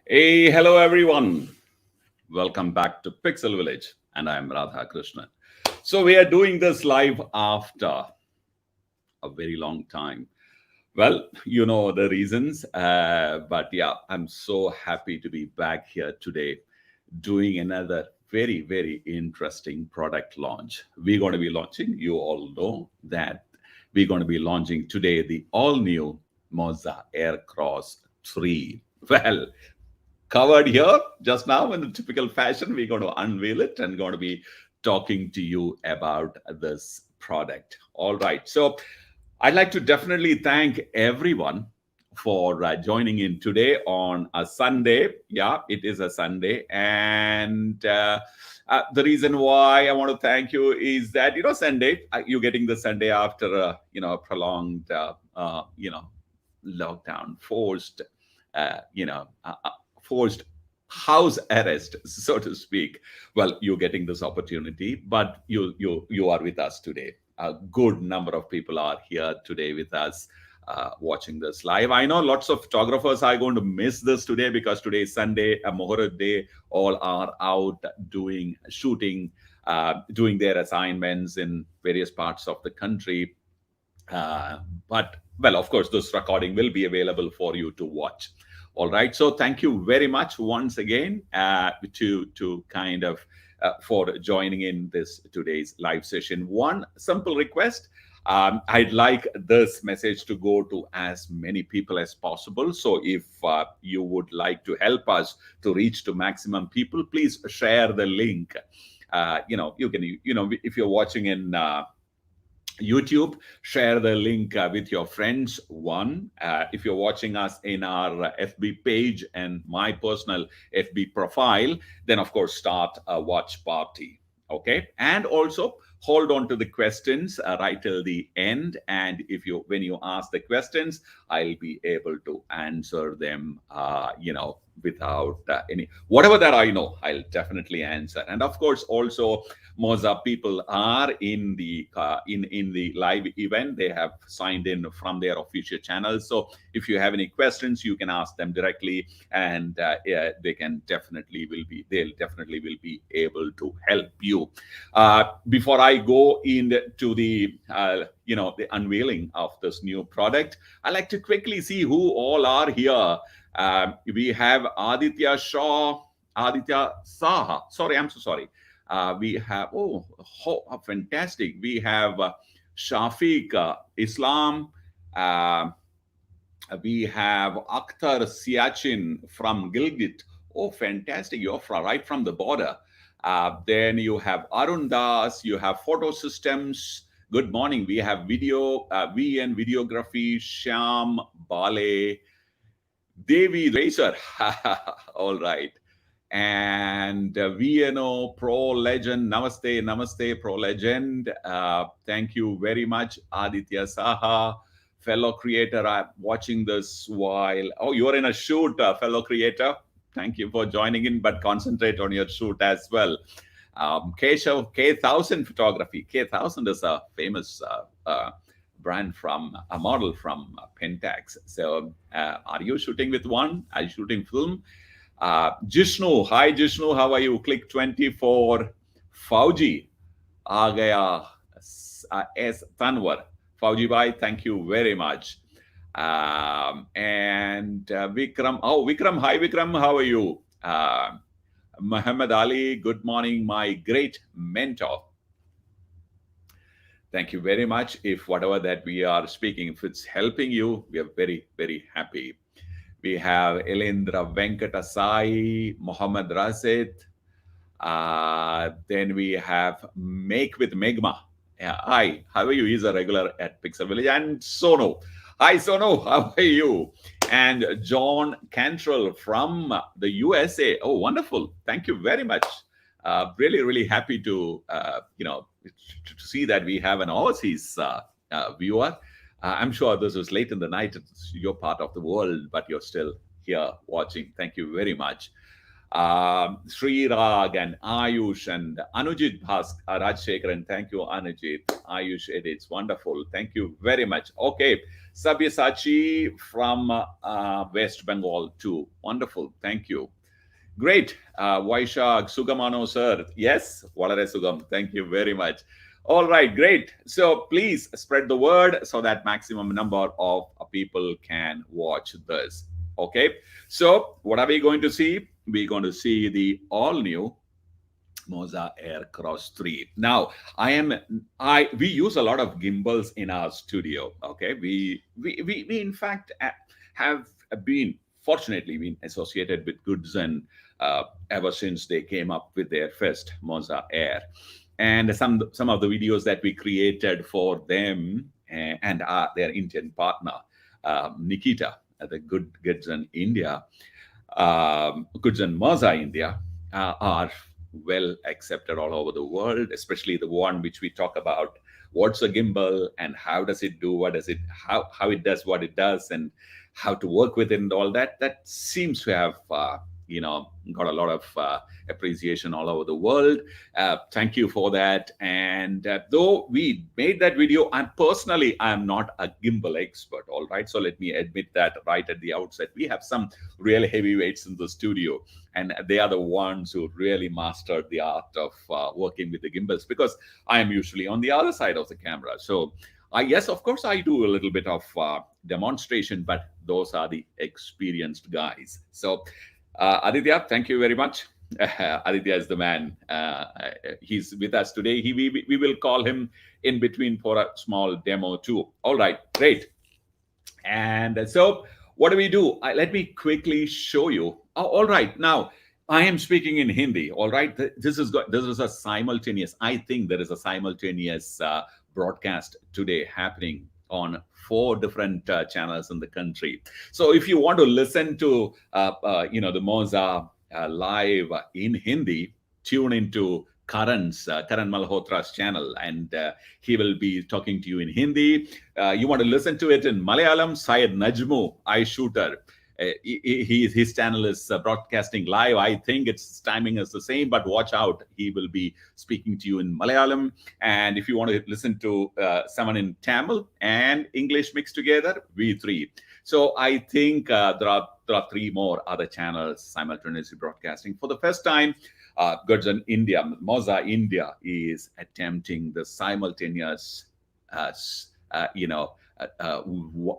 Hey, hello everyone. Welcome back to Pixel Village, and I'm Radha Krishnan. So we are doing this live after a very long time. Well, you know the reasons, but yeah, I'm so happy to be back here today doing another very interesting product launch. We're going to be launching, you all know that we're going to be launching today the all new Moza Aircross 3. Well, covered here just now in the typical fashion. We're going to unveil it and going to be talking to you about this product. All right. So I'd like to definitely thank everyone for joining in today on a Sunday. Yeah, it is a Sunday. And the reason why I want to thank you is that, Sunday, you're getting the Sunday after, a prolonged, lockdown, forced house arrest, so to speak. Well, you're getting this opportunity, but you are with us today. A good number of people are here today with us. Watching this live. I know lots of photographers are going to miss this today because today is Sunday, a Muhurat day. All are out doing shooting, doing their assignments in various parts of the country. But well, of course, this recording will be available for you to watch. All right. So thank you very much once again to kind of for joining in this today's live session. One simple request. I'd like this message to go to as many people as possible. So if you would like to help us to reach to maximum people, please share the link. You can, if you're watching in YouTube, share the link with your friends. One, if you're watching us in our FB page and my personal FB profile, then of course start a watch party. Okay, and also hold on to the questions right till the end. And when you ask the questions, I'll be able to answer them. Without any whatever that I know, I'll definitely answer. And of course, also Moza people are in the in the live event. They have signed in from their official channels. So if you have any questions, you can ask them directly, and they'll definitely will be able to help you. Before I go into the the unveiling of this new product, I like to quickly see who all are here. We have Aditya Shaw, Aditya Saha. Sorry, I'm so sorry. We have, fantastic. We have Shafiq Islam. Uh, we have Akhtar Siachin from Gilgit. Oh, fantastic. You're right from the border. Then you have Arun Das. You have Photo Systems. Good morning. We have video, VN Videography, Sham Bale, Devi Racer. All right. And VNO Pro Legend. Namaste, Namaste, Pro Legend. Thank you very much, Aditya Saha, fellow creator. I'm watching this while. Oh, you're in a shoot, fellow creator. Thank you for joining in, but concentrate on your shoot as well. Keshav, K1000 Photography. K1000 is a famous brand from a model from Pentax. So, are you shooting with one? Are you shooting film? Jishnu, hi Jishnu, how are you? Click 24. Fauji, aa gaya S Tanwar. Fauji bhai, thank you very much. And Vikram, Vikram, hi Vikram, how are you? Muhammad Ali, good morning, my great mentor. Thank you very much. If whatever that we are speaking, if it's helping you, we are very happy. We have Elendra Venkatasai, Mohammed Rasid. Then we have Make with Megma. Yeah, hi, how are you? He's a regular at Pixel Village. And Sono. Hi, Sono, how are you? And John Cantrell from the USA. Oh, wonderful. Thank you very much. Really happy to, to see that we have an overseas viewer. I'm sure this is late in the night. It's your part of the world, but you're still here watching. Thank you very much. Sri Rag and Ayush and Anujit Rajshekharan. Thank you, Anujit. Ayush, it's wonderful. Thank you very much. Okay, Sabyasachi from West Bengal too. Wonderful. Thank you. Great. Vaishak, Sugamano, sir. Yes, Valare Sugam. Thank you very much. All right, great. So please spread the word so that maximum number of people can watch this. Okay. So what are we going to see? We're going to see the all new Moza Aircross 3. Now, we use a lot of gimbals in our studio. Okay, we in fact have been fortunately been associated with Goodson ever since they came up with their first Moza Air, and some of the videos that we created for them and their Indian partner Nikita at the Goodson India, Goodson Moza India are well accepted all over the world, especially the one which we talk about. What's a gimbal and how does it do? What does it? How it does what it does, and how to work with it and all that. That seems to have got a lot of appreciation all over the world. Thank you for that. And though we made that video, I'm not a gimbal expert. All right, so let me admit that right at the outset. We have some real heavyweights in the studio, and they are the ones who really mastered the art of working with the gimbals, because I am usually on the other side of the camera. So yes, of course, I do a little bit of demonstration, but those are the experienced guys. So, Aditya, thank you very much. Aditya is the man. He's with us today. We will call him in between for a small demo too. All right, great. And so, what do we do? Let me quickly show you. Oh, all right, now I am speaking in Hindi. All right, this is a simultaneous. I think there is a simultaneous broadcast today happening on 4 different channels in the country. So if you want to listen to the Moza live in Hindi, tune into Karan Malhotra's channel, and he will be talking to you in Hindi. You want to listen to it in Malayalam, Syed Najmu, eye shooter. His channel is broadcasting live. I think its timing is the same, but watch out. He will be speaking to you in Malayalam. And if you want to listen to someone in Tamil and English mixed together, V3. So I think there are 3 more other channels simultaneously broadcasting. For the first time, Goodson India, Moza India is attempting the simultaneous,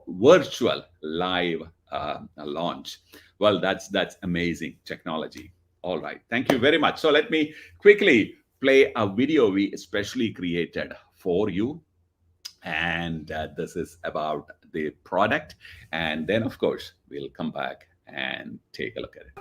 virtual live launch. Well, that's amazing technology. All right, thank you very much. So let me quickly play a video we especially created for you, and this is about the product, and then of course we'll come back and take a look at it.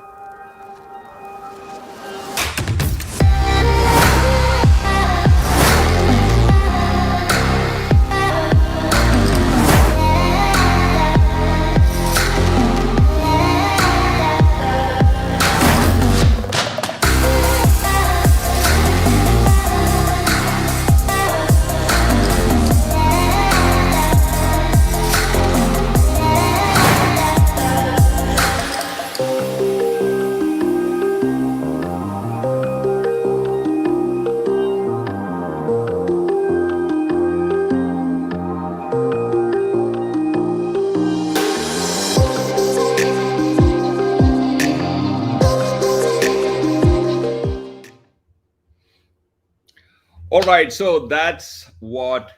All right, so that's what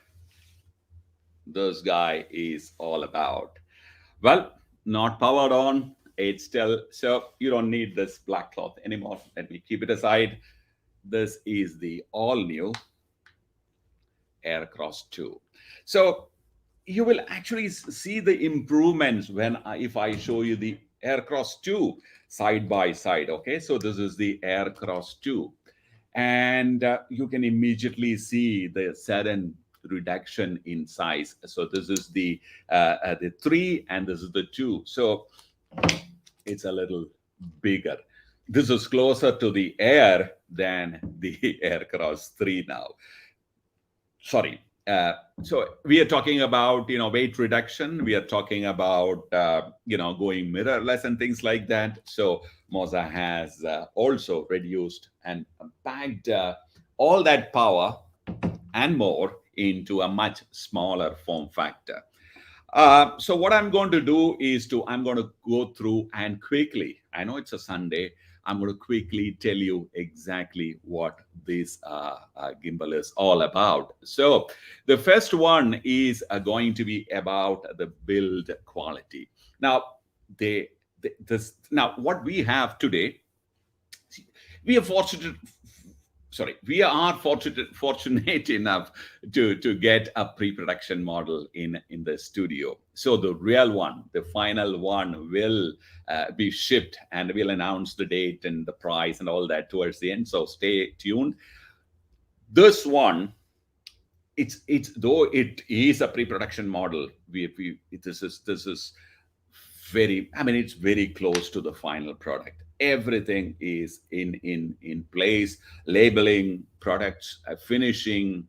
this guy is all about. Well, not powered on. It's still, so you don't need this black cloth anymore. Let me keep it aside. This is the all new Aircross 2. So you will actually see the improvements if I show you the Aircross 2 side by side. Okay, so this is the Aircross 2. And you can immediately see the sudden reduction in size. So this is the 3 and this is the 2. So it's a little bigger. This is closer to the Air than the Aircross 3 now. Sorry. So we are talking about, weight reduction. We are talking about, going mirrorless and things like that. So Moza has also reduced and packed all that power and more into a much smaller form factor. So what I'm going to do is I'm going to go through and quickly, I know it's a Sunday, I'm going to quickly tell you exactly what this gimbal is all about. So the first one is going to be about the build quality. Now, now what we have today, we are fortunate we are fortunate enough to get a pre-production model in the studio. So the real one, the final one, will be shipped, and we'll announce the date and the price and all that towards the end, so stay tuned. This one, it's though it is a pre-production model, this is very, I mean, it's very close to the final product. Everything is in place. Labeling, products, finishing,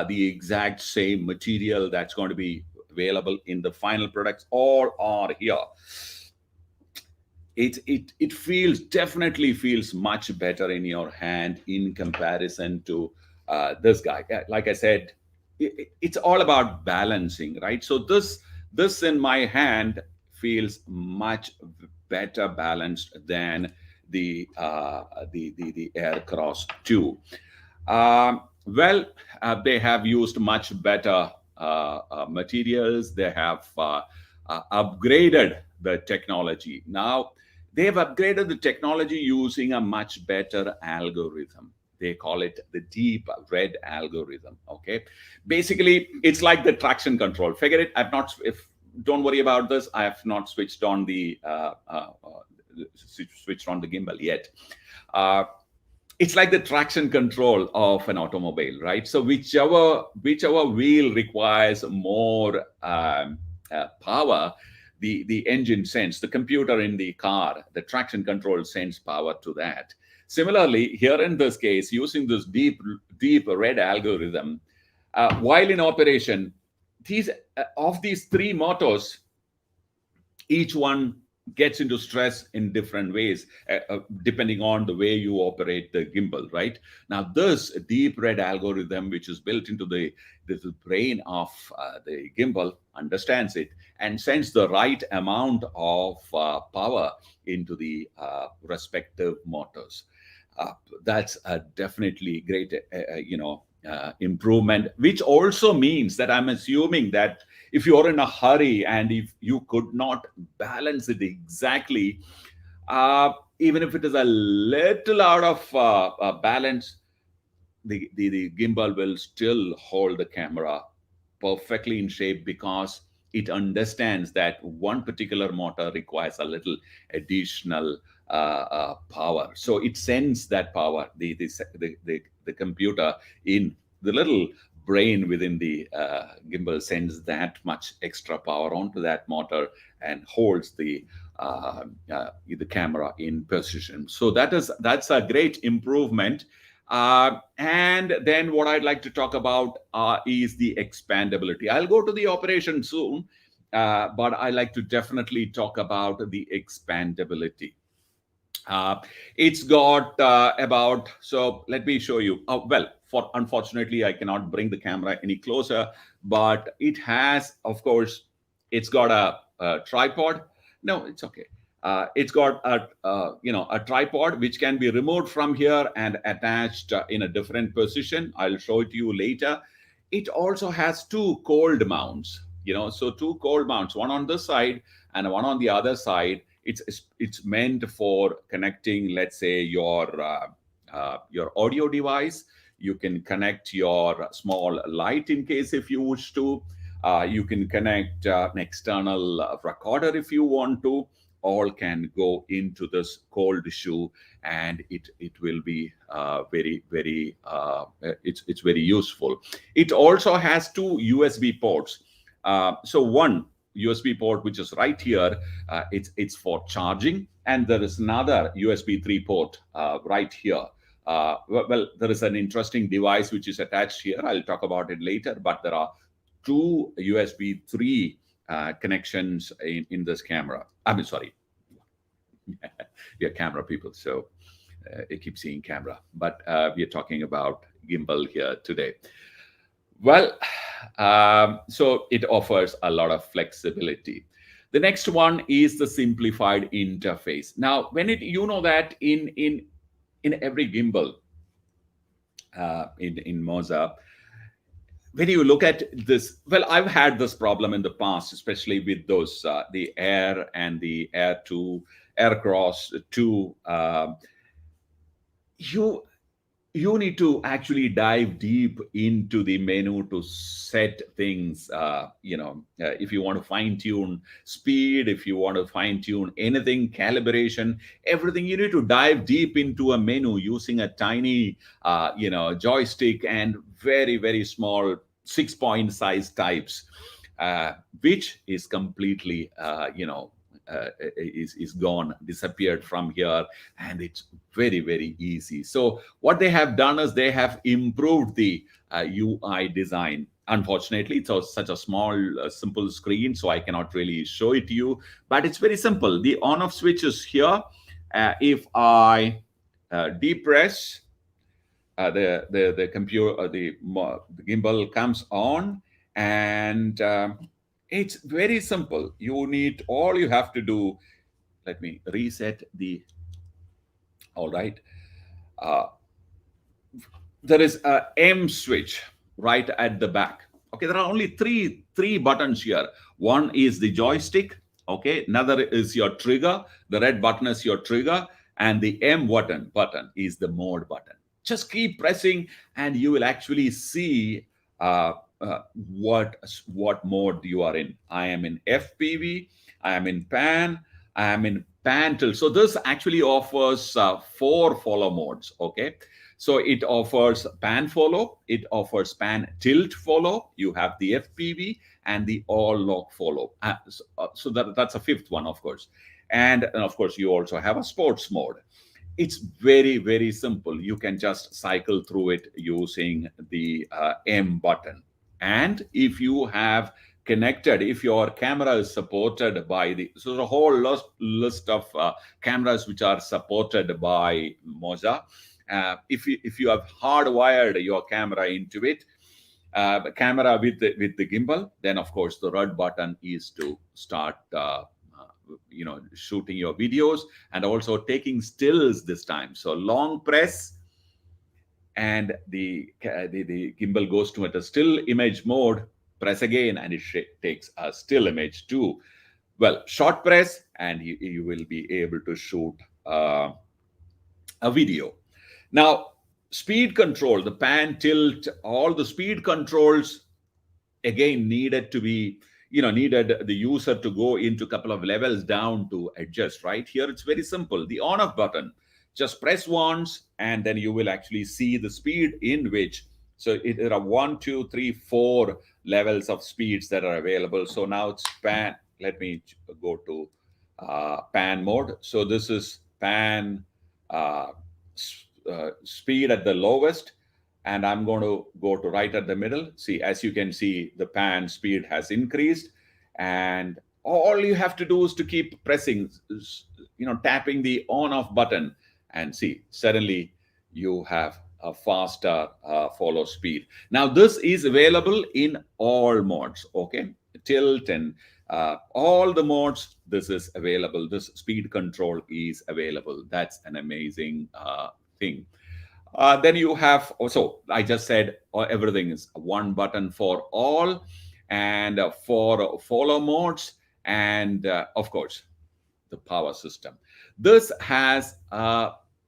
the exact same material that's going to be available in the final products, all are here. It feels, definitely feels much better in your hand in comparison to this guy. Like I said, it's all about balancing, right? So this in my hand feels much better balanced than the Aircross 2. Well, they have used much better materials. They have upgraded the technology. Now, they have upgraded the technology using a much better algorithm. They call it the deep red algorithm. Okay, basically, it's like the traction control. Figure it. I've not. If don't worry about this. I have not switched on the gimbal yet. It's like the traction control of an automobile, right? So whichever wheel requires more power, the engine sends, the computer in the car, the traction control sends power to that. Similarly, here in this case, using this deep red algorithm, while in operation, these of these three motors, each one gets into stress in different ways, depending on the way you operate the gimbal, right? Now, this deep red algorithm, which is built into the brain of the gimbal, understands it and sends the right amount of power into the respective motors. That's a definitely great, improvement, which also means that I'm assuming that if you're in a hurry and if you could not balance it exactly, even if it is a little out of balance, the gimbal will still hold the camera perfectly in shape, because it understands that one particular motor requires a little additional power. So it sends that power, the computer in the little brain within the gimbal sends that much extra power onto that motor and holds the camera in position. So that's a great improvement. And then what I'd like to talk about is the expandability. I'll go to the operation soon, but I like to definitely talk about the expandability. It's got about, so let me show you. Well, unfortunately, I cannot bring the camera any closer, but it has, of course, it's got a tripod. No, it's okay. It's got a tripod which can be removed from here and attached in a different position. I'll show it to you later. It also has two cold mounts. So two cold mounts, one on this side and one on the other side. It's meant for connecting, let's say, your audio device. You can connect your small light in case if you wish to. You can connect an external recorder if you want to. All can go into this cold shoe, and it will be very it's very useful. It also has two USB ports. So one USB port which is right here, it's for charging, and there is another USB 3 port right here. Well, there is an interesting device which is attached here. I'll talk about it later, but there are two USB 3 connections in this camera. I mean, sorry, we are camera people, so I keep seeing camera, but we are talking about gimbal here today. Well, so it offers a lot of flexibility. The next one is the simplified interface. Now, when it you know that in every gimbal in Moza, when you look at this, well, I've had this problem in the past, especially with those the Air and the Air 2, Aircross 2. You you need to actually dive deep into the menu to set things. If you want to fine tune speed, if you want to fine tune anything, calibration, everything, you need to dive deep into a menu using a tiny joystick and very very small 6 point size types, which is completely is gone, disappeared from here, and it's very very easy. So what they have done is they have improved the UI design. Unfortunately, it's such a small simple screen, so I cannot really show it to you, but it's very simple. The on off switch is here. If I depress, the computer, the gimbal comes on, and it's very simple. All you have to do, let me reset the, all right. uh, there is a M switch right at the back. Okay, there are only three buttons here. One is the joystick. Okay, another is your trigger. The red button is your trigger, and the M button is the mode button. Just keep pressing, and you will actually see uh, what mode you are in. I am in FPV. I am in pan. I am in pan tilt. So this actually offers four follow modes. Okay, so it offers pan follow, it offers pan tilt follow, you have the FPV, and the all lock follow. That's a fifth one, of course. And of course, you also have a sports mode. It's very, very simple. You can just cycle through it using the M button. And if you have connected, if your camera is supported by so there's a whole list of cameras which are supported by Moza. If you have hardwired your camera into it, camera with the gimbal, then of course the red button is to start shooting your videos and also taking stills this time. So long press, and the gimbal goes to a still image mode. Press again, and it takes a still image too. Well, short press, and you will be able to shoot a video. Now, speed control, the pan, tilt, all the speed controls again needed to be, needed the user to go into a couple of levels down to adjust. Right here, it's very simple. The on off button, just press once, and then you will actually see the speed in which. So there are 1, 2, 3, 4 levels of speeds that are available. So now it's pan. Let me go to pan mode. So this is pan uh, speed at the lowest, and I'm going to go to right at the middle. See, as you can see, the pan speed has increased, and all you have to do is to keep pressing, tapping the on off button, and see, suddenly you have a faster follow speed. Now, this is available in all modes, okay? Tilt and all the modes, this is available. This speed control is available. That's an amazing thing. Then you have also, I just said everything is one button for all, and for follow modes, and of course the power system. This has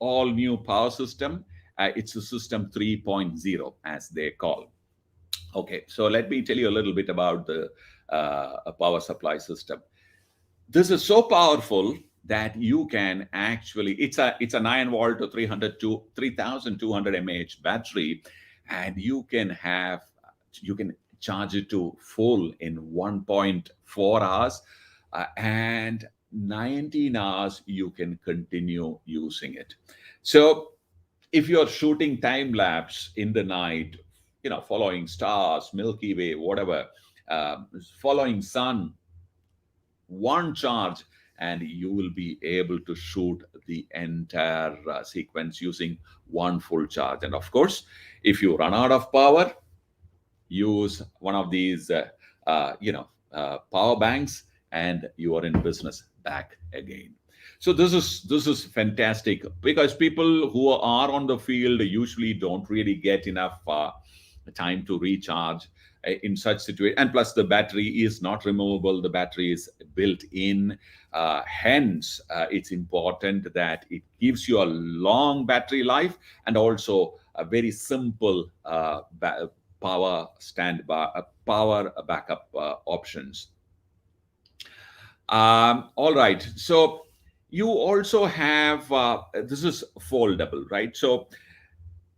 all new power system. It's a system 3.0 as they call. Okay, so let me tell you a little bit about the power supply system. This is so powerful that you can actually, it's a 9 volt to 300 to 3200 mAh battery, and you can charge it to full in 1.4 hours, and 19 hours you can continue using it. So if you're shooting time lapse in the night, following stars, Milky Way, whatever, following sun, one charge, and you will be able to shoot the entire sequence using one full charge. And of course, if you run out of power, use one of these power banks, and you are in business back again. So this is fantastic, because people who are on the field usually don't really get enough time to recharge in such situation. And plus, the battery is not removable, the battery is built in. Hence, it's important that it gives you a long battery life, and also a very simple power backup options. All right. So you also have this is foldable, right? So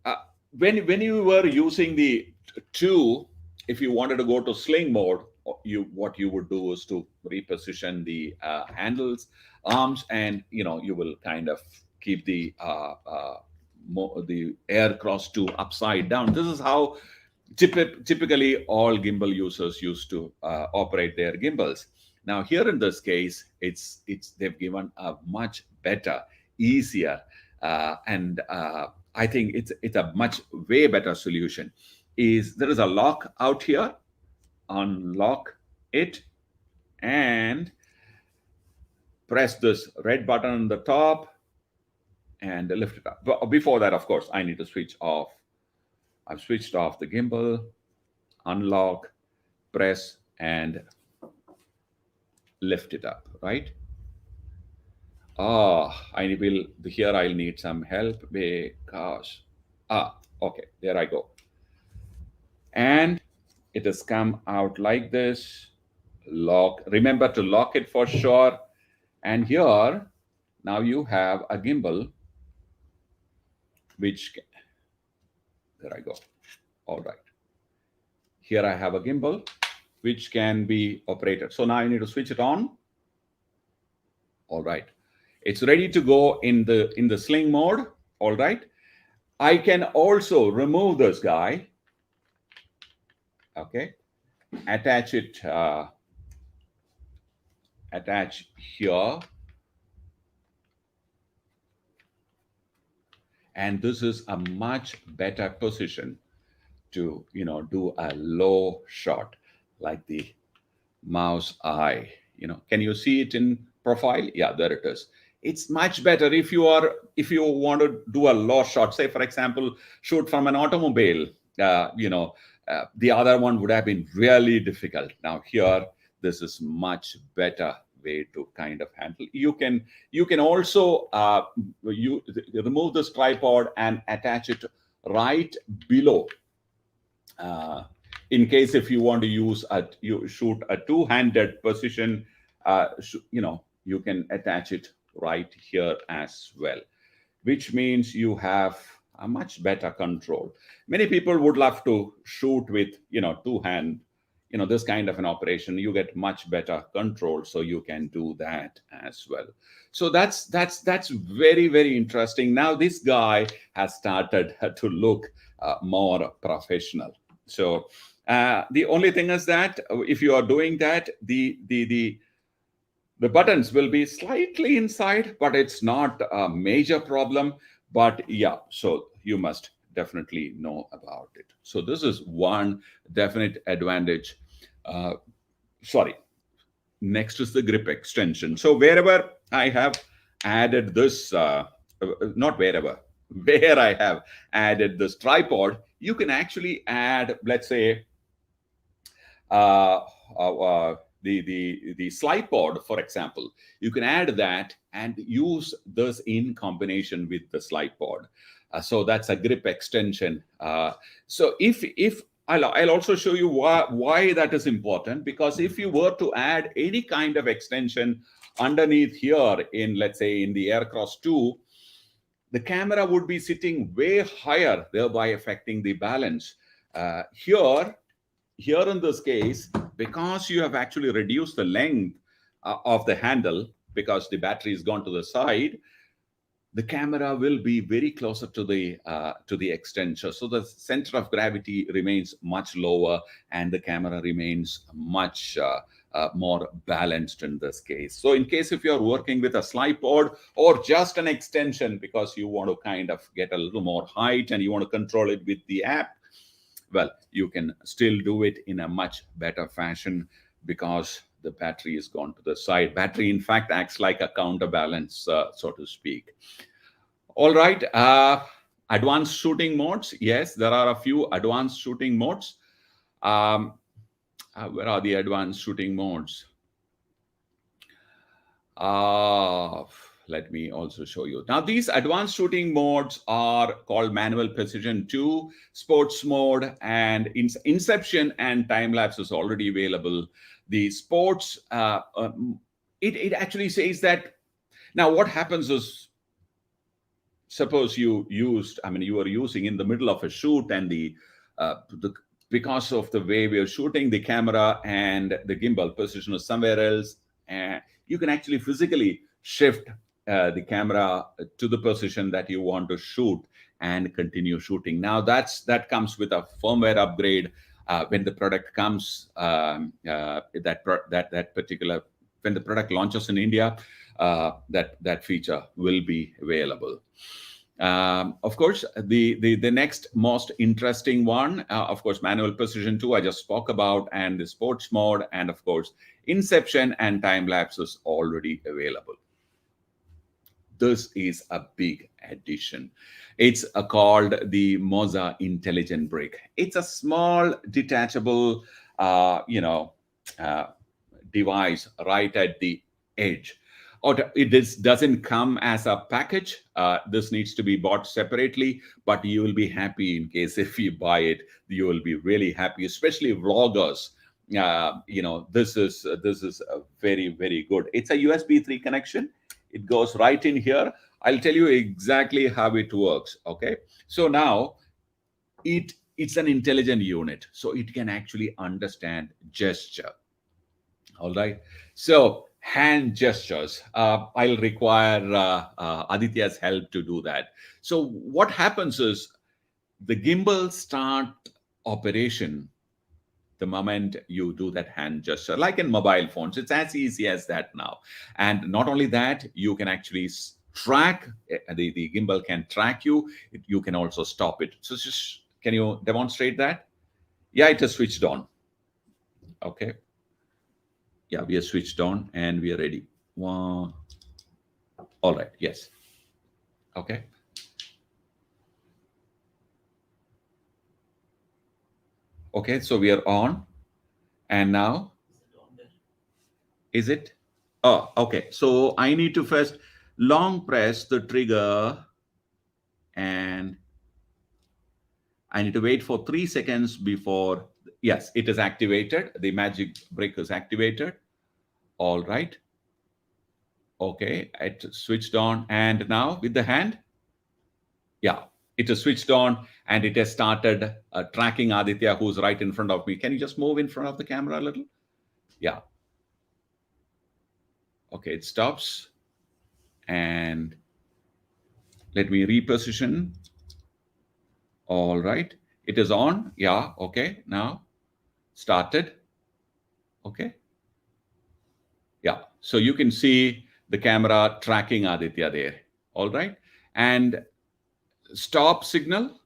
uh, when you were using the two, if you wanted to go to sling mode, you what you would do is to reposition the handles, arms, and you will kind of keep the Aircross 2 upside down. This is how typically all gimbal users used to operate their gimbals. Now here in this case, it's they've given a much better, easier, and I think it's a much way better solution. Is there is a lock out here, unlock it, and press this red button on the top and lift it up. But before that, of course, I need to switch off. I've switched off the gimbal, unlock, press, and lift it up, right? I will, here I'll need some help because, okay, there I go. And it has come out like this. Lock, remember to lock it for sure. And here, now you have a gimbal, which, there I go. All right. Here I have a gimbal, which can be operated. So now I need to switch it on. All right. It's ready to go in the sling mode. All right. I can also remove this guy. Okay. Attach it, attach here. And this is a much better position to, do a low shot, like the mouse eye. Can you see it in profile? Yeah, there it is. It's much better if you want to do a low shot. Say, for example, shoot from an automobile. The other one would have been really difficult. Now here, this is much better way to kind of handle. You can also you remove this tripod and attach it right below. In case if you want to you shoot a two-handed position, you can attach it right here as well, which means you have a much better control. Many people would love to shoot with two hand, this kind of an operation. You get much better control, so you can do that as well. So that's very, very interesting. Now this guy has started to look more professional. So the only thing is that if you are doing that, the buttons will be slightly inside, but it's not a major problem. But yeah, so you must definitely know about it. So this is one definite advantage. Sorry. Next is the grip extension. So wherever I have added this, not wherever, where I have added this tripod, you can actually add, let's say, the slide pod, for example. You can add that and use this in combination with the slide pod. So that's a grip extension. So if I'll also show you why that is important, because if you were to add any kind of extension underneath here in, let's say, in the Aircross 2, the camera would be sitting way higher, thereby affecting the balance. Here in this case, because you have actually reduced the length of the handle, because the battery has gone to the side, the camera will be very closer to the extension. So the center of gravity remains much lower, and the camera remains much more balanced in this case. So in case if you're working with a slide pod or just an extension because you want to kind of get a little more height and you want to control it with the app, well, you can still do it in a much better fashion because the battery is gone to the side. Battery, in fact, acts like a counterbalance, so to speak. All right. Advanced shooting modes. Yes, there are a few advanced shooting modes. Um, where are the advanced shooting modes? Uh, Let me also show you. Now, these advanced shooting modes are called manual precision 2, sports mode, and inception and time lapse is already available. The sports, it actually says that now what happens is, suppose you were using in the middle of a shoot, and the because of the way we are shooting, the camera and the gimbal position is somewhere else, and you can actually physically shift the camera to the position that you want to shoot and continue shooting. Now that comes with a firmware upgrade. When the product comes, that particular, when the product launches in India, that feature will be available. Of course, the next most interesting one, of course, manual precision 2, I just spoke about, and the sports mode, and of course, inception and time lapse is already available. This is a big addition. It's called the Moza Intelligent Brick. It's a small detachable, device right at the edge. This doesn't come as a package. This needs to be bought separately, but you will be happy in case if you buy it. You will be really happy, especially vloggers. This is a very, very good. It's a USB 3 connection. It goes right in here. I'll tell you exactly how it works. Okay, so now it's an intelligent unit, so it can actually understand gesture. All right. So hand gestures. I'll require Aditya's help to do that. So what happens is the gimbal start operation the moment you do that hand gesture, like in mobile phones. It's as easy as that now. And not only that, you can actually track, the gimbal can track you. You can also stop it. So just, can you demonstrate that? Yeah, it is switched on. Okay. Yeah, we are switched on and we are ready. All right. Yes. Okay. Okay. So we are on. And now, is it? Oh, okay. So I need to first long press the trigger, and I need to wait for 3 seconds before. Yes, it is activated. The magic brick is activated. All right. Okay. It switched on. And now with the hand, yeah, it is switched on and it has started tracking Aditya, who's right in front of me. Can you just move in front of the camera a little? Yeah. Okay, it stops. And let me reposition. All right. It is on. Yeah. Okay. Now started. Okay. Yeah. So you can see the camera tracking Aditya there. All right. And stop signal.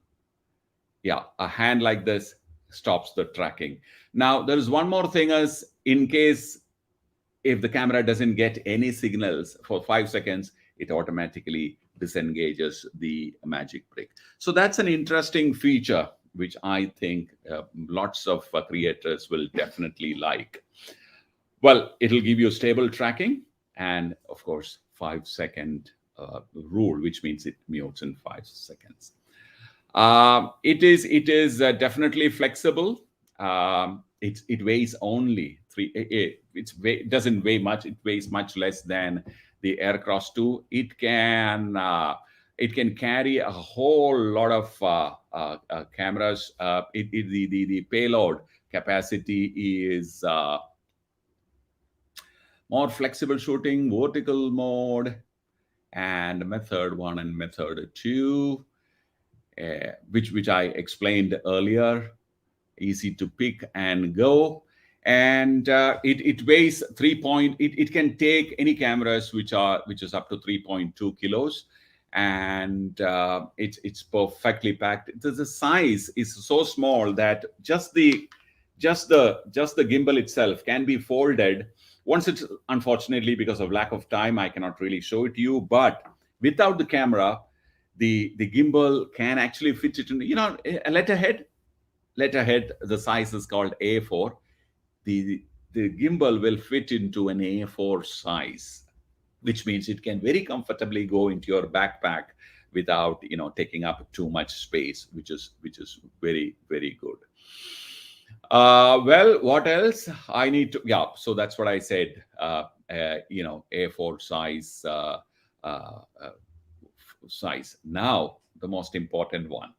Yeah. A hand like this stops the tracking. Now, there is one more thing, is in case if the camera doesn't get any signals for 5 seconds, it automatically disengages the magic brick. So that's an interesting feature, which I think lots of creators will definitely like. Well, it'll give you stable tracking and, of course, 5-second rule, which means it mutes in 5 seconds. It is definitely flexible. It weighs only it doesn't weigh much. It weighs much less than the Aircross 2. It can carry a whole lot of cameras. The payload capacity is more flexible shooting, vertical mode, and method 1 and method 2. Which I explained earlier, easy to pick and go, and it weighs 3. It can take any cameras which is up to 3.2 kilos, and it's perfectly packed. The size is so small that just the gimbal itself can be folded. Once it's, unfortunately, because of lack of time, I cannot really show it to you, but without the camera, the gimbal can actually fit it in, a letterhead. The size is called A4. The the gimbal will fit into an A4 size, which means it can very comfortably go into your backpack without taking up too much space, which is very, very good. Well, what else I need to? Yeah, so that's what I said. A4 size, uh, uh, size. Now, the most important one,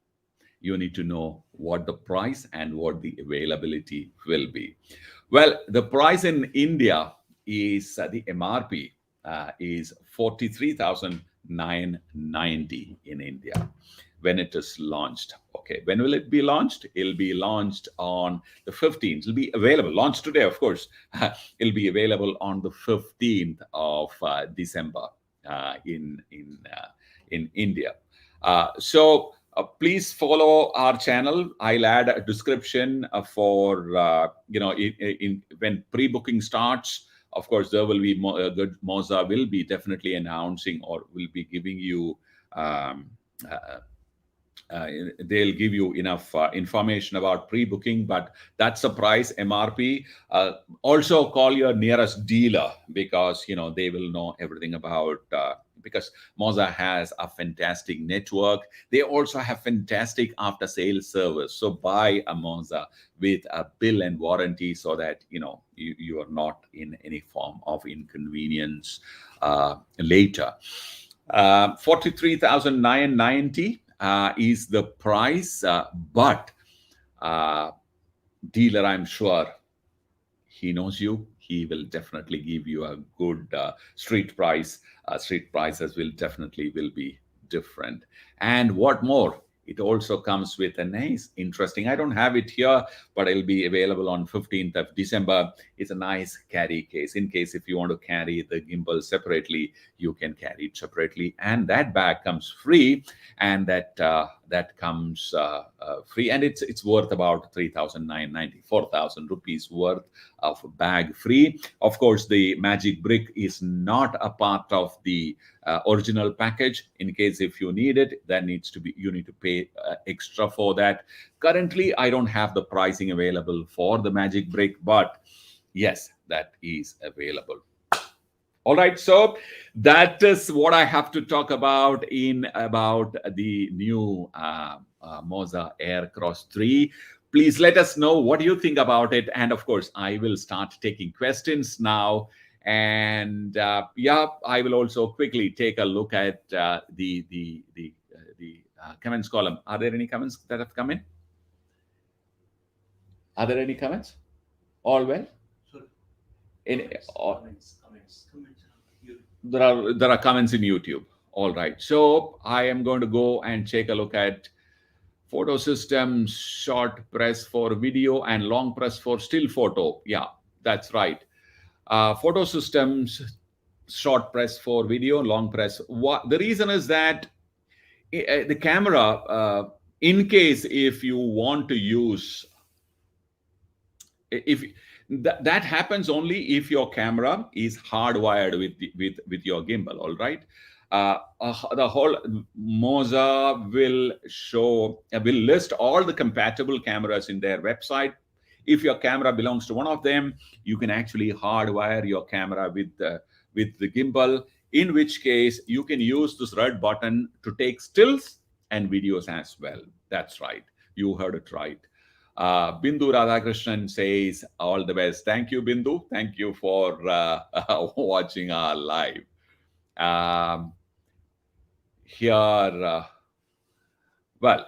you need to know what the price and what the availability will be. Well, the price in India is the MRP is 43,990 in India when it is launched. Okay, when will it be launched? It'll be launched on the 15th. It'll be available, launched today, of course. It'll be available on the 15th of December in India. Please follow our channel. I'll add a description for when pre-booking starts. Of course, there will be good. Moza will be definitely announcing, or will be giving you. Um, uh, they'll give you enough information about pre-booking, but that's the price, MRP. Also call your nearest dealer, because they will know everything about, because Moza has a fantastic network. They also have fantastic after sales service. So buy a Moza with a bill and warranty, so that you are not in any form of inconvenience later. 43,990 is the price, but uh, dealer, I'm sure he knows you. He will definitely give you a good street price. Street prices will be different. And what more? It also comes with a nice, interesting. I don't have it here, but it'll be available on 15th of December. It's a nice carry case. In case if you want to carry the gimbal separately, you can carry it separately, and that bag comes free, and that comes free, and it's worth about 3,990, 4,000 rupees worth of bag free. Of course, the magic brick is not a part of the original package. In case if you need it, you need to pay extra for that. Currently, I don't have the pricing available for the magic brick, but yes, that is available. All right, so that is what I have to talk about the new Moza Aircross 3. Please let us know what you think about it, and of course, I will start taking questions now. And I will also quickly take a look at the comments column. Are there any comments that have come in? Are there any comments? All well? In, comments. There are comments in YouTube. All right. So I am going to go and take a look at photo systems, short press for video and long press for still photo. Yeah, that's right. Photo systems, short press for video, long press. The reason is that the camera, in case if you want to use, if that happens only if your camera is hardwired with your gimbal. All right. The whole Moza will list all the compatible cameras in their website. If your camera belongs to one of them, you can actually hardwire your camera with the gimbal, in which case you can use this red button to take stills and videos as well. That's right. You heard it right. Bindu Radhakrishnan says, all the best. Thank you, Bindu. Thank you for watching our live. Well,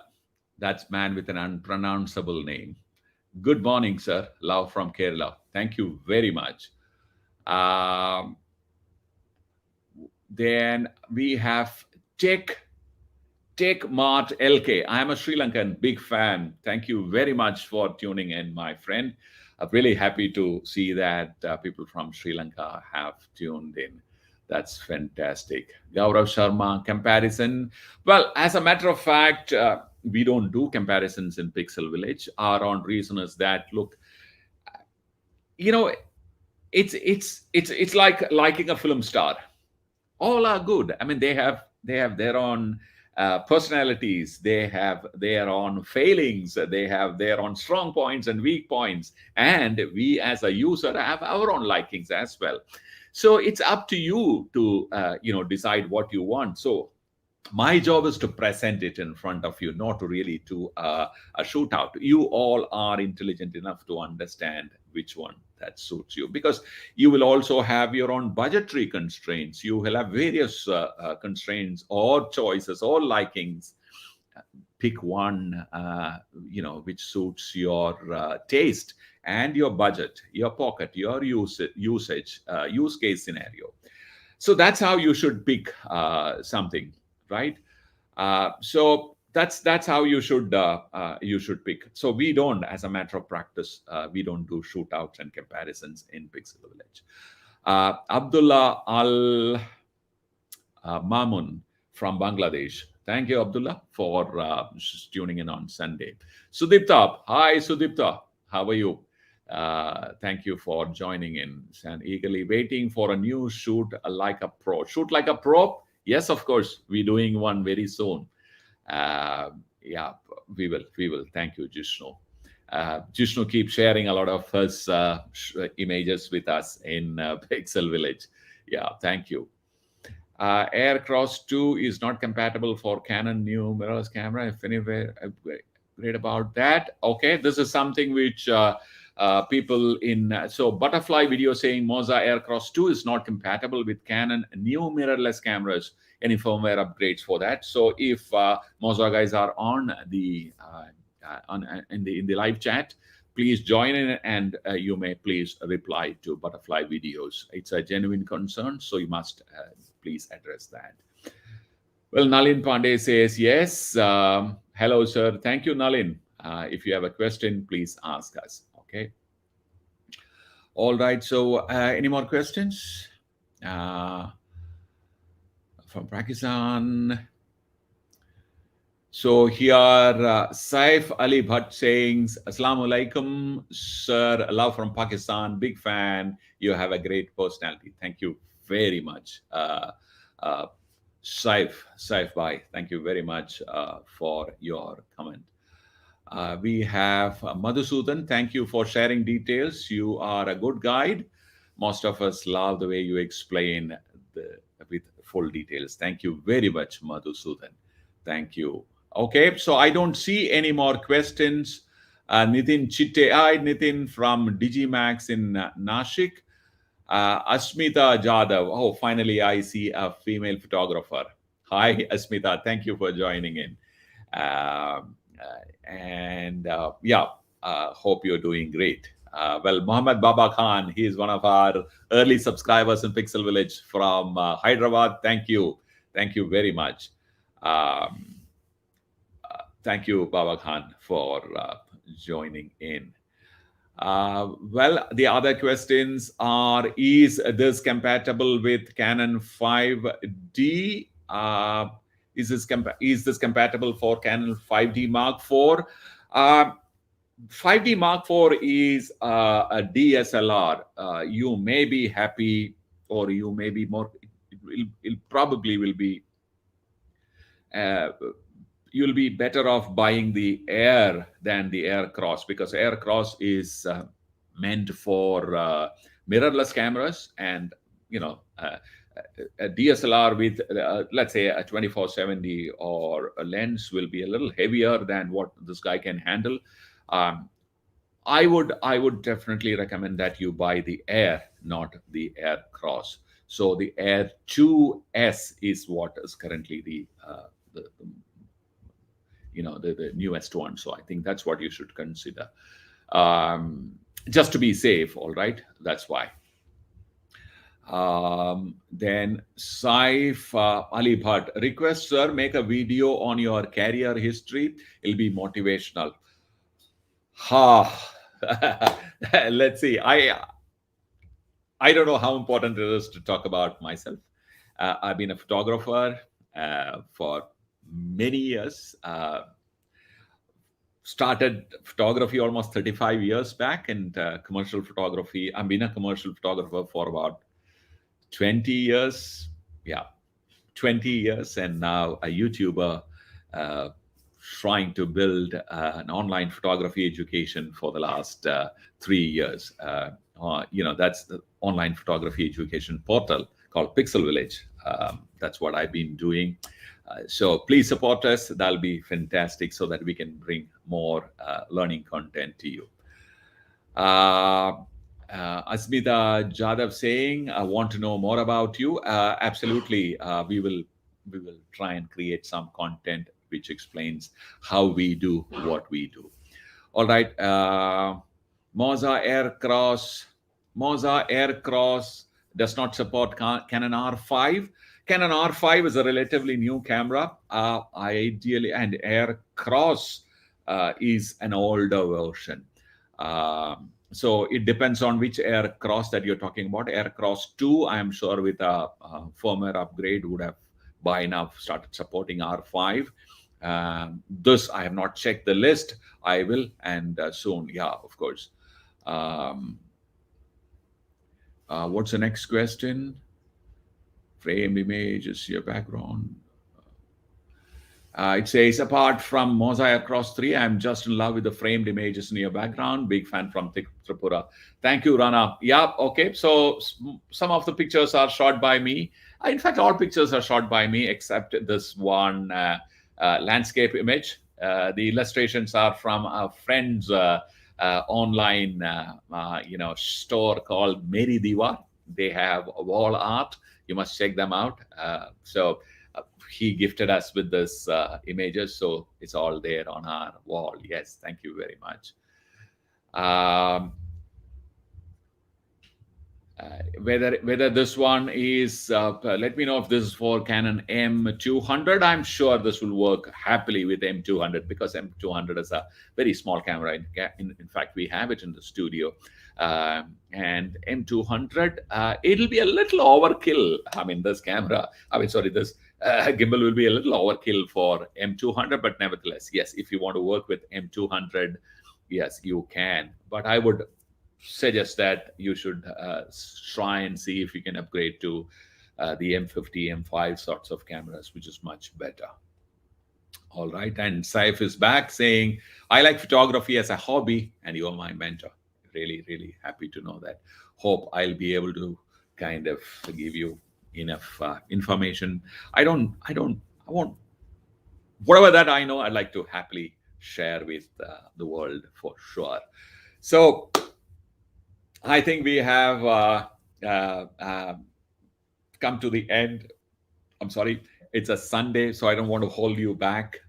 that's man with an unpronounceable name. Good morning, sir. Love from Kerala. Thank you very much. Then we have Tech Mart LK. I am a Sri Lankan big fan. Thank you very much for tuning in, my friend. I'm really happy to see that people from Sri Lanka have tuned in. That's fantastic. Gaurav Sharma, comparison. Well, as a matter of fact, we don't do comparisons in Pixel Village. Our own reason is that, look, you know, it's like liking a film star. All are good. I mean, they have their own personalities. They have their own failings. They have their own strong points and weak points. And we, as a user, have our own likings as well. So it's up to you to decide what you want. So my job is to present it in front of you, not to really to a shootout. You all are intelligent enough to understand which one that suits you, because you will also have your own budgetary constraints. You will have various constraints or choices or likings. Pick one which suits your taste and your budget, your pocket, your use case scenario. So that's how you should pick something, right? So that's how you should pick. So we don't, as a matter of practice, we don't do shootouts and comparisons in Pixel Village. Abdullah Al Mamun from Bangladesh. Thank you, Abdullah, for tuning in on Sunday. Sudipta, hi, Sudipta. How are you? Thank you for joining in and eagerly waiting for a new shoot like a pro. Shoot like a pro? Yes, of course. We're doing one very soon. Yeah, we will. We will. Thank you, Jishnu. Jishnu keeps sharing a lot of his images with us in Pixel Village. Yeah, thank you. Aircross 2 is not compatible for Canon new mirrorless camera. If anywhere, read about that. Okay, this is something which people in so Butterfly video saying Moza Aircross 2 is not compatible with Canon new mirrorless cameras. Any firmware upgrades for that? So if Moza guys are on the in the live chat, please join in, and you may please reply to Butterfly videos. It's a genuine concern, so you must please address that. Well, Nalin Pandey says yes. Hello, sir. Thank you, Nalin. If you have a question, please ask us. Okay. All right. So, any more questions from Pakistan? So here, Saif Ali Bhatt saying, Assalamu alaikum, sir. Love from Pakistan. Big fan. You have a great personality. Thank you very much. Saif Bhai, thank you very much for your comment. We have Madhusudan. Thank you for sharing details. You are a good guide. Most of us love the way you explain with full details. Thank you very much, Madhusudan. Thank you. Okay, so I don't see any more questions. Nitin Chitte, hi Nitin from Digimax in Nashik. Asmita Jadhav. Oh, finally, I see a female photographer. Hi, Asmita. Thank you for joining in. Hope you're doing great. Well, Mohammed Baba Khan, he is one of our early subscribers in Pixel Village from Hyderabad. Thank you. Thank you very much. Thank you, Baba Khan, for joining in. Well, the other questions are: is this compatible with Canon 5D? Is this compatible for Canon 5D Mark IV? 5D Mark IV is a DSLR. You may be happy, or you may be more. It probably will be. You'll be better off buying the Air than the Aircross, because Aircross is meant for mirrorless cameras, and a DSLR with let's say a 2470 or a lens will be a little heavier than what this guy can handle. I would definitely recommend that you buy the Air, not the Aircross. So the Air 2S is what is currently the newest one. So I think that's what you should consider, just to be safe. All right, that's why. Then Saif Ali Bhatt request, sir, make a video on your career history. It'll be motivational. Let's see. I don't know how important it is to talk about myself. I've been a photographer for many years. Started photography almost 35 years back, and commercial photography. I've been a commercial photographer for about 20 years. Yeah, 20 years, and now a YouTuber, uh, trying to build an online photography education for the last 3 years. That's the online photography education portal called Pixel Village. That's what I've been doing. So please support us. That'll be fantastic so that we can bring more learning content to you. Asmita Jadhav saying, "I want to know more about you." Absolutely, we will try and create some content which explains how we do what we do. All right, Moza Aircross. Moza Aircross does not support Canon R5. Canon R5 is a relatively new camera. Ideally, and Aircross is an older version. So it depends on which Aircross that you're talking about. Aircross 2, I am sure with a firmware upgrade would have by now started supporting R5. This I have not checked the list. I will, and soon. Yeah, of course. What's the next question? Frame image is your background. It says, apart from Moza Aircross 3, I'm just in love with the framed images in your background. Big fan from Tripura. Thank you, Rana. Yeah, okay. So some of the pictures are shot by me. In fact, all pictures are shot by me except this one landscape image. The illustrations are from a friend's online store called Meri Diwa. They have wall art. You must check them out. So he gifted us with this images, so it's all there on our wall. Yes, thank you very much. Whether this one is, let me know if this is for Canon M200. I'm sure this will work happily with M200 because M200 is a very small camera. In fact, we have it in the studio. And M200, it'll be a little overkill. I mean, this camera, this gimbal will be a little overkill for M200, but nevertheless, yes, if you want to work with M200, yes, you can. But I would suggest that you should try and see if you can upgrade to the M50, M5 sorts of cameras, which is much better. All right. And Saif is back saying, I like photography as a hobby, and you are my mentor. Really, really happy to know that. Hope I'll be able to kind of give you enough information. I won't, whatever that I know, I'd like to happily share with the world for sure. So I think we have come to the end. I'm sorry, it's a Sunday, so I don't want to hold you back.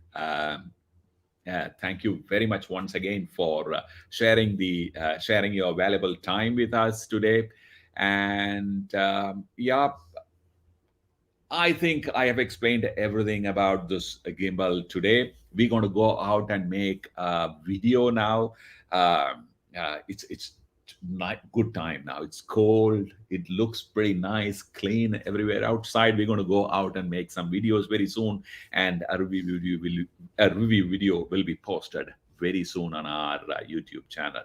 Thank you very much once again for sharing your valuable time with us today. And I think I have explained everything about this gimbal today. We're going to go out and make a video now. It's good time now. It's cold. It looks pretty nice, clean everywhere outside. We're going to go out and make some videos very soon, and a review video will be posted very soon on our YouTube channel.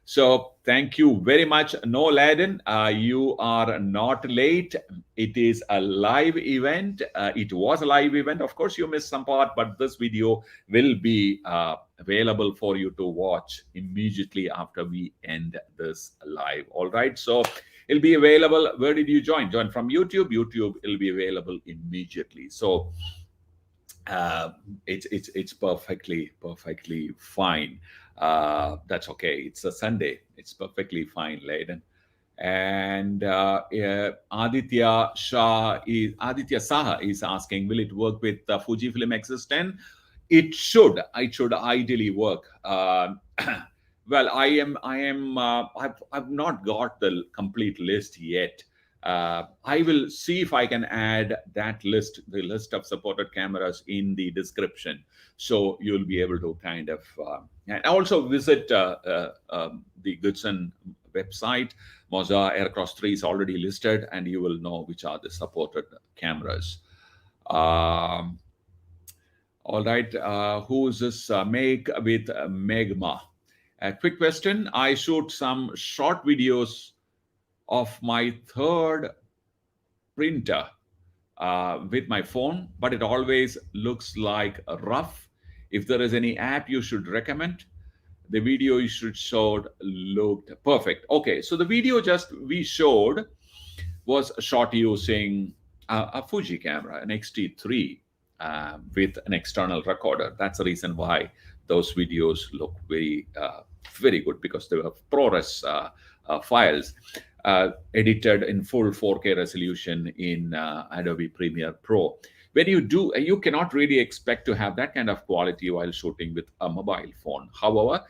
So thank you very much. No, Laden, you are not late. It is a live event. It was a live event. Of course, you missed some part, but this video will be available for you to watch immediately after we end this live. All right. So it'll be available. Where did you join? Join from YouTube. YouTube will be available immediately. So it's perfectly fine. That's okay. It's a Sunday. It's perfectly fine, Layden. And Aditya Saha is asking, will it work with Fujifilm X-10? It should. It should ideally work. Well, I've not got the complete list yet. I will see if I can add that list, the list of supported cameras, in the description, so you'll be able to kind of and also visit the Goodson website. Moza Aircross 3 is already listed, and you will know which are the supported cameras. Um, all right, who is this? Meg with Megma. A quick question. I shoot some short videos of my third printer with my phone, but it always looks like rough. If there is any app you should recommend, the video you should showed looked perfect. Okay, so the video just we showed was shot using a Fuji camera, an X-T3 with an external recorder. That's the reason why those videos look very good, because they have ProRes files edited in full 4K resolution in Adobe Premiere Pro. When you do, you cannot really expect to have that kind of quality while shooting with a mobile phone. However,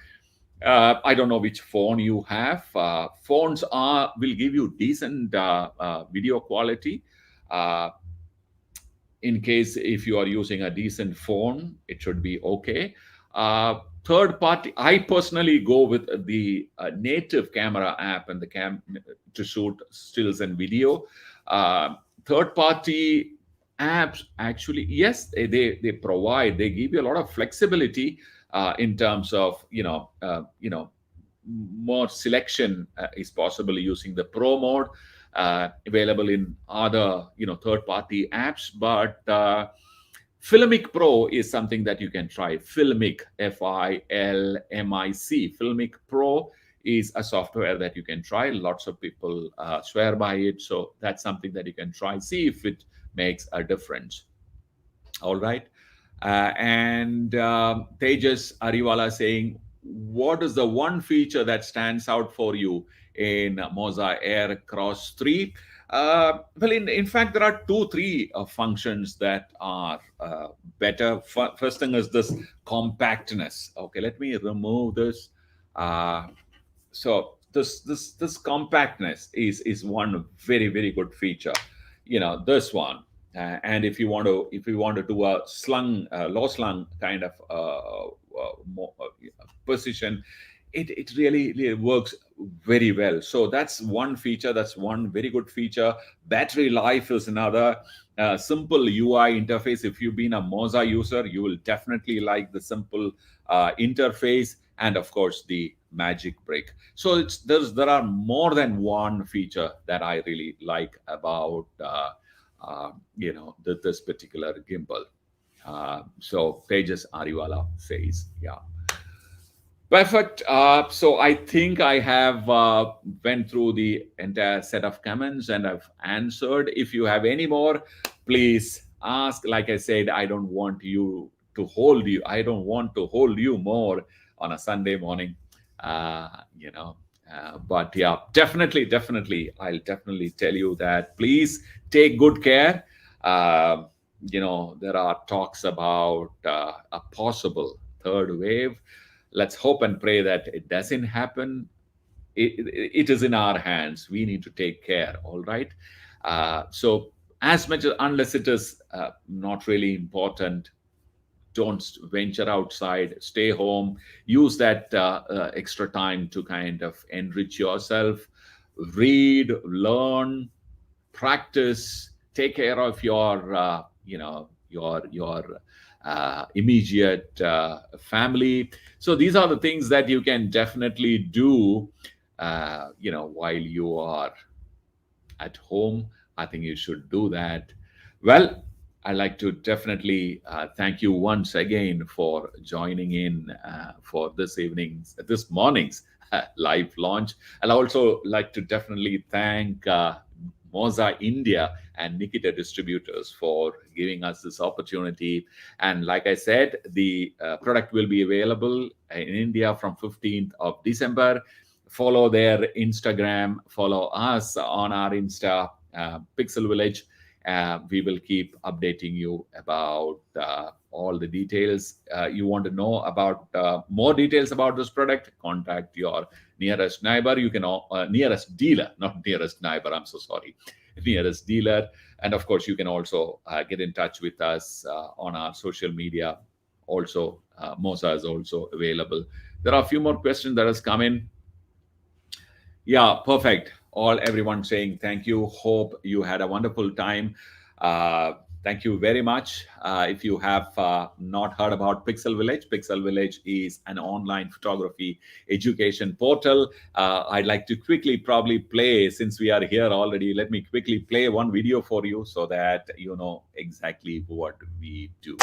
I don't know which phone you have. Phones will give you decent video quality. Uh, in case if you are using a decent phone, it should be okay. Third party, I personally go with the native camera app and the to shoot stills and video. Third party apps, actually, yes, they provide, they give you a lot of flexibility in terms of more selection is possible using the pro mode available in other third party apps. But Filmic Pro is something that you can try. Filmic, Filmic. Filmic Pro is a software that you can try. Lots of people swear by it, so that's something that you can try. See if it makes a difference. All right. And Tejas Ariwala saying, what is the one feature that stands out for you in Moza Aircross 3? Well, in fact, there are three functions that are better. First thing is this compactness. Okay, let me remove this. So this compactness is one very good feature. This one. And if you want to do a low slung kind of position, it really works very well. So that's one feature. That's one very good feature. Battery life is another. Simple UI interface. If you've been a Moza user, you will definitely like the simple interface, and of course the magic break. So there are more than one feature that I really like about this particular gimbal. So Tejas Ariwala says, yeah. Perfect. So I think I have went through the entire set of comments and I've answered. If you have any more, please ask. Like I said, I don't want to hold you more on a Sunday morning. But yeah, definitely, I'll definitely tell you that. Please take good care. There are talks about a possible third wave. Let's hope and pray that it doesn't happen. It is in our hands. We need to take care. All right. So unless it is not really important, don't venture outside. Stay home. Use that extra time to kind of enrich yourself. Read, learn, practice. Take care of your immediate family. So these are the things that you can definitely do while you are at home. I think you should do that. Well, I'd like to definitely thank you once again for joining in for this morning's live launch. I'd also like to definitely thank Moza India and Nikita Distributors for giving us this opportunity. And like I said, the product will be available in India from 15th of December. Follow their Instagram, follow us on our Insta, Pixel Village. We will keep updating you about all the details. You want to know about more details about this product, contact your nearest neighbor. You can nearest dealer, not nearest neighbor. I'm so sorry. Nearest dealer. And of course, you can also get in touch with us on our social media. Also, Moza is also available. There are a few more questions that has come in. Yeah, perfect. All everyone saying thank you. Hope you had a wonderful time. Uh, Thank you very much. If you have not heard about Pixel Village is an online photography education portal. I'd like to quickly probably play, since we are here already, let me quickly play one video for you so that you know exactly what we do.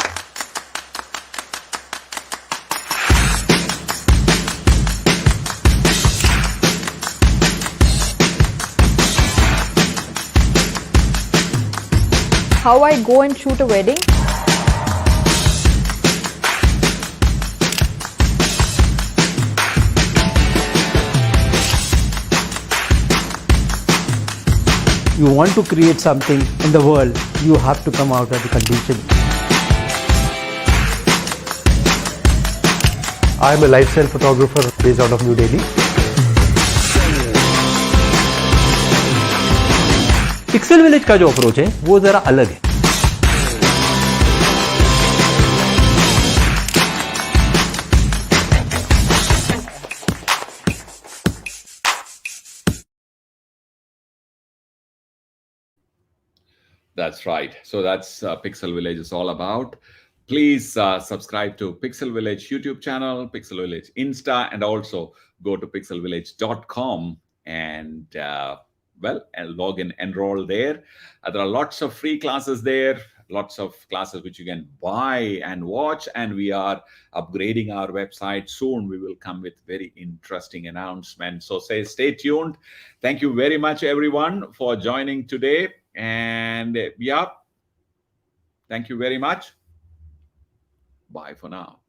How I go and shoot a wedding? You want to create something in the world, you have to come out of the condition. I am a lifestyle photographer based out of New Delhi. Pixel village का जो approach है वो जरा अलग है. That's right. So that's Pixel Village is all about. Please subscribe to Pixel Village YouTube channel, Pixel Village Insta, and also go to pixelvillage.com and and log in, enroll there. There are lots of free classes there, lots of classes which you can buy and watch. And we are upgrading our website soon. We will come with very interesting announcements. So stay tuned. Thank you very much, everyone, for joining today. And yeah, thank you very much. Bye for now.